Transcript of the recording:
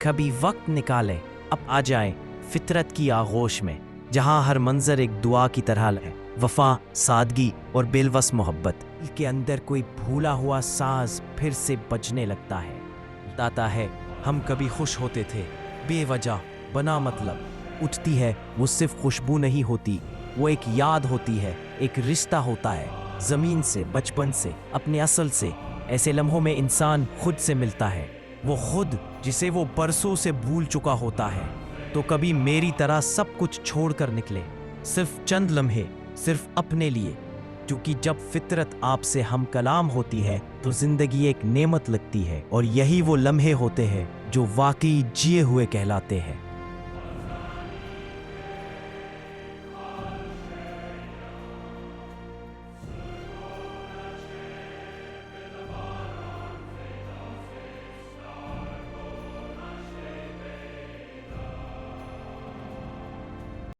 کبھی وقت نکالیں، اب آ جائیں فطرت کی آغوش میں، جہاں ہر منظر ایک دعا کی طرح ہے، وفا، سادگی اور بیلوس محبت کے اندر کوئی بھولا ہوا ساز پھر سے بجنے لگتا ہے، بتاتا ہے ہم کبھی خوش ہوتے تھے، بے وجہ، بنا مطلب۔ اٹھتی ہے وہ صرف خوشبو نہیں ہوتی، وہ ایک یاد ہوتی ہے، ایک رشتہ ہوتا ہے، زمین سے، بچپن سے، اپنے اصل سے۔ ایسے لمحوں میں انسان خود سے ملتا ہے، وہ خود جسے وہ برسوں سے بھول چکا ہوتا ہے۔ تو کبھی میری طرح سب کچھ چھوڑ کر نکلے، صرف چند لمحے، صرف اپنے لیے، کیونکہ جب فطرت آپ سے ہم کلام ہوتی ہے تو زندگی ایک نعمت لگتی ہے، اور یہی وہ لمحے ہوتے ہیں جو واقعی جیے ہوئے کہلاتے ہیں۔